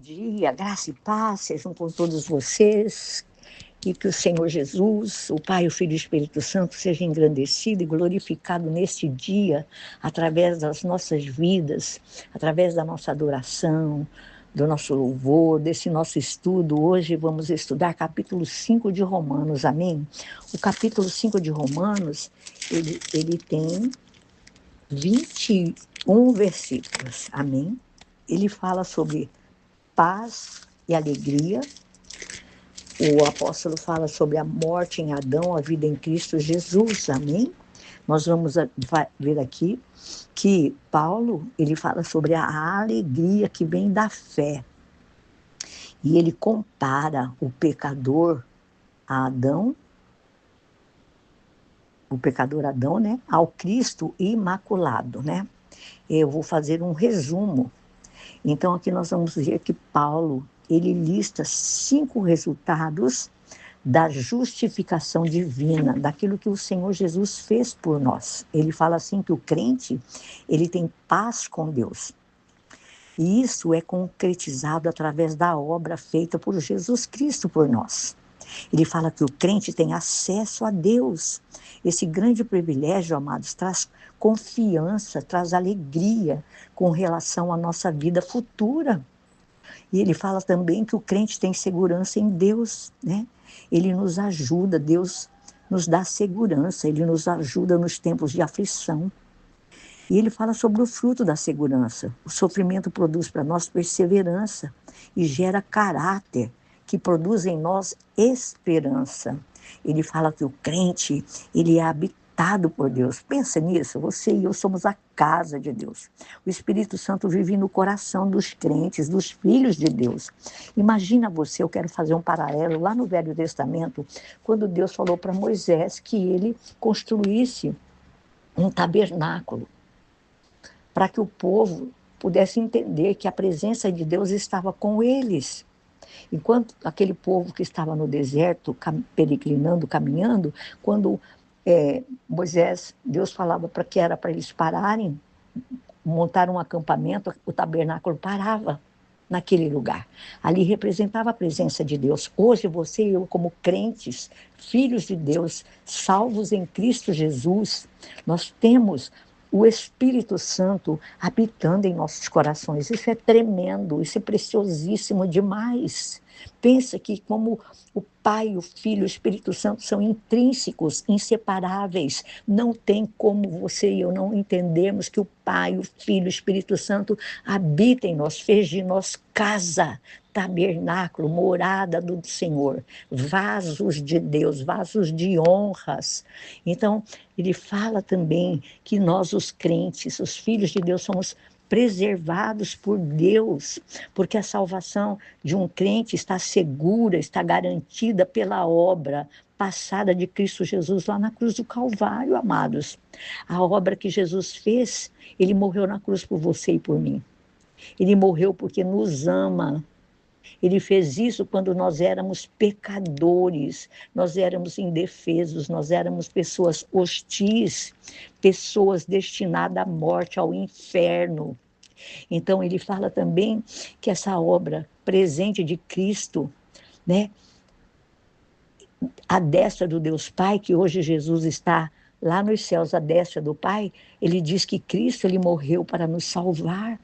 dia, graça e paz sejam com todos vocês e que o Senhor Jesus, o Pai, o Filho e o Espírito Santo seja engrandecido e glorificado neste dia através das nossas vidas, através da nossa adoração, do nosso louvor, desse nosso estudo. Hoje vamos estudar capítulo 5 de Romanos, amém? O capítulo 5 de Romanos, ele tem 21 versículos, amém? Ele fala sobre paz e alegria. O apóstolo fala sobre a morte em Adão, a vida em Cristo Jesus, amém? Nós vamos ver aqui que Paulo, ele fala sobre a alegria que vem da fé. E ele compara o pecador a Adão, o pecador Adão, né, ao Cristo imaculado, né? Eu vou fazer um resumo. Então, aqui nós vamos ver que Paulo, ele lista 5 resultados da justificação divina, daquilo que o Senhor Jesus fez por nós. Ele fala assim que o crente, ele tem paz com Deus. E isso é concretizado através da obra feita por Jesus Cristo por nós. Ele fala que o crente tem acesso a Deus. Esse grande privilégio, amados, traz confiança, traz alegria com relação à nossa vida futura. E ele fala também que o crente tem segurança em Deus, né? Ele nos ajuda, Deus nos dá segurança, ele nos ajuda nos tempos de aflição. E ele fala sobre o fruto da segurança. O sofrimento produz para nós perseverança e gera caráter, que produz em nós esperança. Ele fala que o crente, ele é habitado por Deus. Pensa nisso, você e eu somos a casa de Deus. O Espírito Santo vive no coração dos crentes, dos filhos de Deus. Imagina você, eu quero fazer um paralelo lá no Velho Testamento, quando Deus falou para Moisés que ele construísse um tabernáculo, para que o povo pudesse entender que a presença de Deus estava com eles. Enquanto aquele povo que estava no deserto, peregrinando, caminhando, quando Moisés, Deus falava que era para eles pararem, montar um acampamento, o tabernáculo parava naquele lugar. Ali representava a presença de Deus. Hoje você e eu, como crentes, filhos de Deus, salvos em Cristo Jesus, nós temos o Espírito Santo habitando em nossos corações. Isso é tremendo, isso é preciosíssimo demais. Pensa que como o Pai, o Filho, o Espírito Santo são intrínsecos, inseparáveis. Não tem como você e eu não entendermos que o Pai, o Filho, o Espírito Santo habitam em nós, fez de nós casa, tabernáculo, morada do Senhor, vasos de Deus, vasos de honras. Então, ele fala também que nós, os crentes, os filhos de Deus, somos preservados por Deus, porque a salvação de um crente está segura, está garantida pela obra passada de Cristo Jesus lá na cruz do Calvário, amados. A obra que Jesus fez, ele morreu na cruz por você e por mim. Ele morreu porque nos ama. Ele fez isso quando nós éramos pecadores, nós éramos indefesos, nós éramos pessoas hostis, pessoas destinadas à morte, ao inferno. Então, ele fala também que essa obra presente de Cristo, né, a destra do Deus Pai, que hoje Jesus está lá nos céus, à destra do Pai, ele diz que Cristo, ele morreu para nos salvar.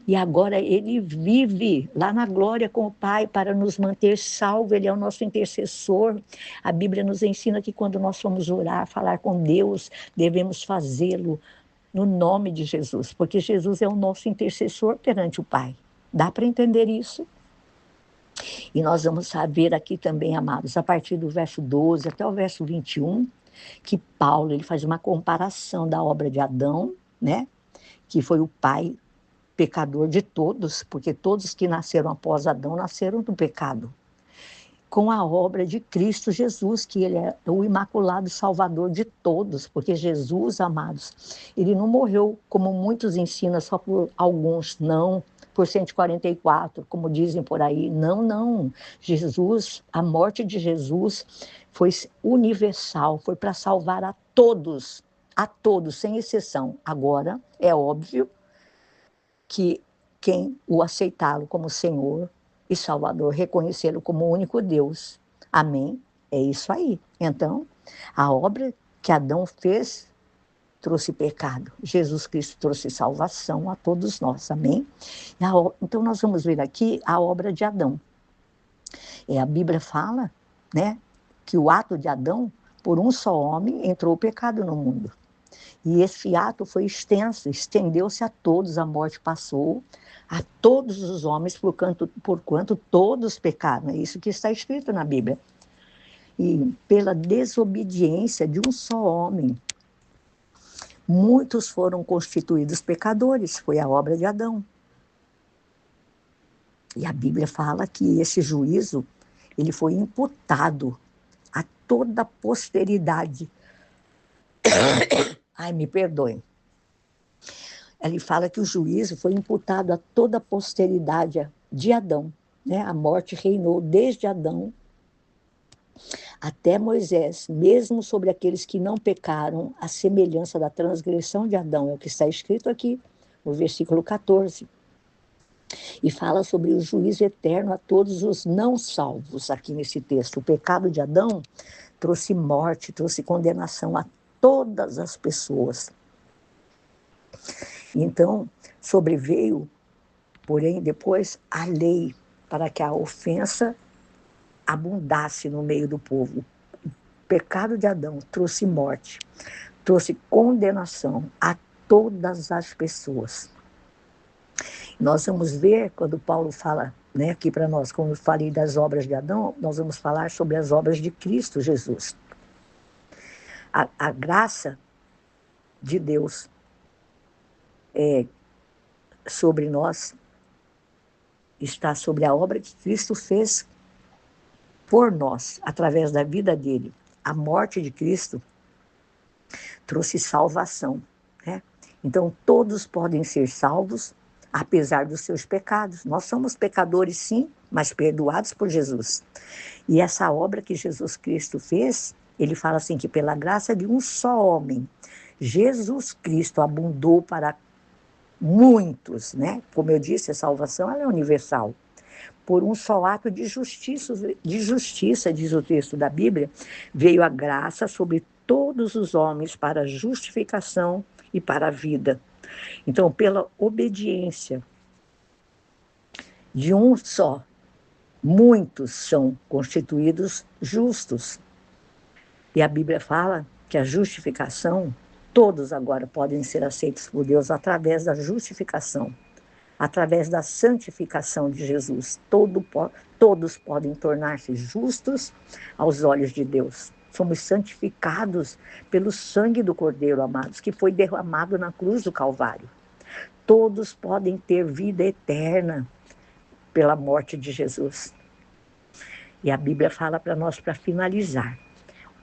E agora ele vive lá na glória com o Pai para nos manter salvos, ele é o nosso intercessor. A Bíblia nos ensina que quando nós formos orar, falar com Deus, devemos fazê-lo no nome de Jesus, porque Jesus é o nosso intercessor perante o Pai. Dá para entender isso? E nós vamos saber aqui também, amados, a partir do verso 12 até o verso 21, que Paulo ele faz uma comparação da obra de Adão, né, que foi o pai pecador de todos, porque todos que nasceram após Adão nasceram do pecado, com a obra de Cristo Jesus, que ele é o imaculado salvador de todos, porque Jesus, amados, ele não morreu, como muitos ensinam, só por alguns, não, por 144, como dizem por aí, não, não. Jesus, a morte de Jesus foi universal, foi para salvar a todos, sem exceção. Agora, é óbvio que quem o aceitá-lo como Senhor, e Salvador, reconhecê-lo como o único Deus. Amém? É isso aí. Então, a obra que Adão fez trouxe pecado. Jesus Cristo trouxe salvação a todos nós. Amém? Então, nós vamos ver aqui a obra de Adão. A Bíblia fala, né, que o ato de Adão, por um só homem, entrou o pecado no mundo. E esse ato foi extenso, estendeu-se a todos, a morte passou a todos os homens, porquanto todos pecaram. É isso que está escrito na Bíblia. E pela desobediência de um só homem, muitos foram constituídos pecadores. Foi a obra de Adão. E a Bíblia fala que esse juízo, ele foi imputado a toda a posteridade. Ai, me perdoem. Ele fala que o juízo foi imputado a toda a posteridade de Adão. Né? A morte reinou desde Adão até Moisés, mesmo sobre aqueles que não pecaram, a semelhança da transgressão de Adão. É o que está escrito aqui no versículo 14. E fala sobre o juízo eterno a todos os não salvos, aqui nesse texto. O pecado de Adão trouxe morte, trouxe condenação a todas as pessoas. Então, sobreveio, porém, depois, a lei, para que a ofensa abundasse no meio do povo. O pecado de Adão trouxe morte, trouxe condenação a todas as pessoas. Nós vamos ver, quando Paulo fala, né, aqui para nós, como eu falei das obras de Adão, nós vamos falar sobre as obras de Cristo Jesus. A graça de Deus sobre nós está sobre a obra que Cristo fez por nós, através da vida dele. A morte de Cristo trouxe salvação. Né? Então, todos podem ser salvos, apesar dos seus pecados. Nós somos pecadores, sim, mas perdoados por Jesus. E essa obra que Jesus Cristo fez, ele fala assim, que pela graça de um só homem, Jesus Cristo abundou para muitos, né? Como eu disse, a salvação ela é universal. Por um só ato de justiça, diz o texto da Bíblia, veio a graça sobre todos os homens para a justificação e para a vida. Então, pela obediência de um só, muitos são constituídos justos. E a Bíblia fala que a justificação, todos agora podem ser aceitos por Deus através da justificação, através da santificação de Jesus. Todos podem tornar-se justos aos olhos de Deus. Somos santificados pelo sangue do Cordeiro, amados, que foi derramado na cruz do Calvário. Todos podem ter vida eterna pela morte de Jesus. E a Bíblia fala para nós, para finalizar,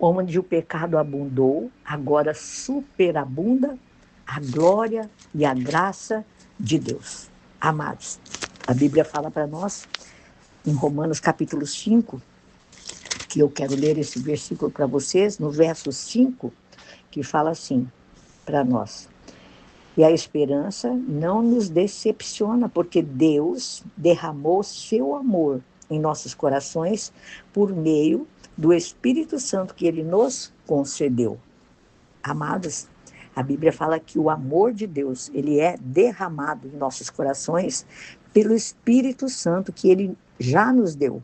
onde o pecado abundou, agora superabunda a glória e a graça de Deus. Amados, a Bíblia fala para nós, em Romanos capítulo 5, que eu quero ler esse versículo para vocês, no verso 5, que fala assim para nós: e a esperança não nos decepciona, porque Deus derramou seu amor em nossos corações por meio do Espírito Santo que Ele nos concedeu. Amados, a Bíblia fala que o amor de Deus, ele é derramado em nossos corações pelo Espírito Santo que Ele já nos deu.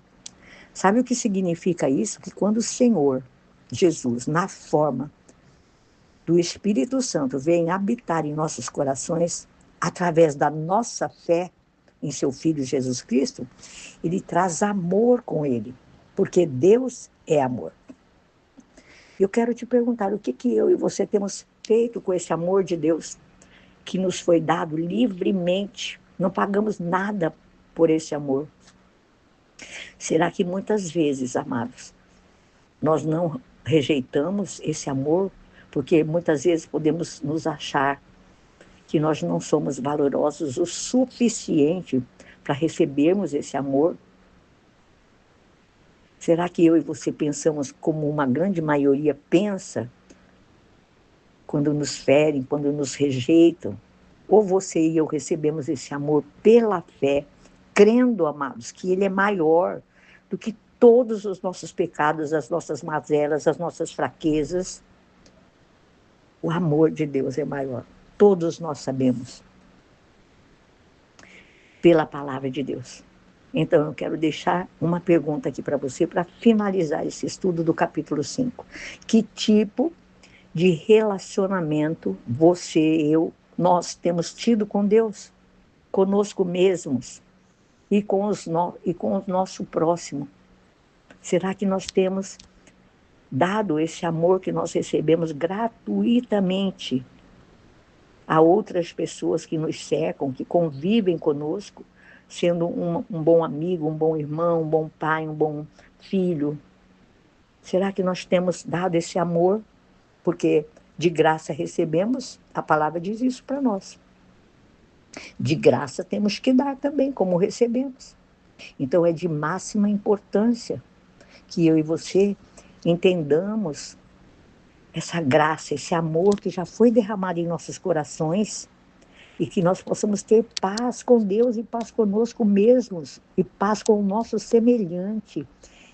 Sabe o que significa isso? Que quando o Senhor Jesus, na forma do Espírito Santo, vem habitar em nossos corações, através da nossa fé em seu Filho Jesus Cristo, ele traz amor com ele, porque Deus é amor. Eu quero te perguntar, o que eu e você temos feito com esse amor de Deus, que nos foi dado livremente? Não pagamos nada por esse amor. Será que muitas vezes, amados, nós não rejeitamos esse amor, porque muitas vezes podemos nos achar que nós não somos valorosos o suficiente para recebermos esse amor? Será que eu e você pensamos como uma grande maioria pensa quando nos ferem, quando nos rejeitam? Ou você e eu recebemos esse amor pela fé crendo, amados, que Ele é maior do que todos os nossos pecados, as nossas mazelas, as nossas fraquezas. O amor de Deus é maior. Todos nós sabemos, pela palavra de Deus. Então, eu quero deixar uma pergunta aqui para você, para finalizar esse estudo do capítulo 5. Que tipo de relacionamento você, eu, nós temos tido com Deus, conosco mesmos e com o nosso próximo? Será que nós temos dado esse amor que nós recebemos gratuitamente a outras pessoas que nos cercam, que convivem conosco, sendo um bom amigo, um bom irmão, um bom pai, um bom filho? Será que nós temos dado esse amor? Porque de graça recebemos, a palavra diz isso para nós. De graça temos que dar também, como recebemos. Então é de máxima importância que eu e você entendamos essa graça, esse amor que já foi derramado em nossos corações, e que nós possamos ter paz com Deus e paz conosco mesmos, e paz com o nosso semelhante,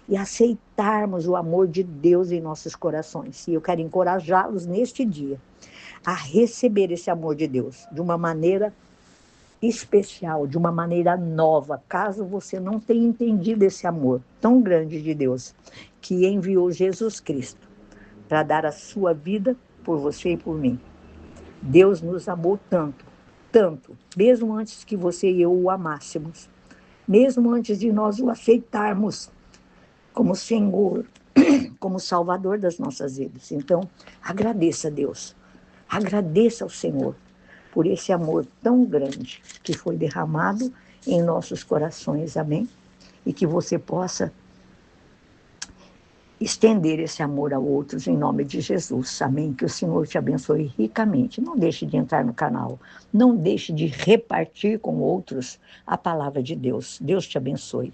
e aceitarmos o amor de Deus em nossos corações. E eu quero encorajá-los neste dia a receber esse amor de Deus de uma maneira especial, de uma maneira nova, caso você não tenha entendido esse amor tão grande de Deus, que enviou Jesus Cristo para dar a sua vida por você e por mim. Deus nos amou tanto, tanto, mesmo antes que você e eu o amássemos, mesmo antes de nós o aceitarmos como Senhor, como Salvador das nossas vidas. Então, agradeça a Deus, agradeça ao Senhor por esse amor tão grande que foi derramado em nossos corações, amém? E que você possa estender esse amor a outros em nome de Jesus, amém? Que o Senhor te abençoe ricamente. Não deixe de entrar no canal, não deixe de repartir com outros a palavra de Deus. Deus te abençoe.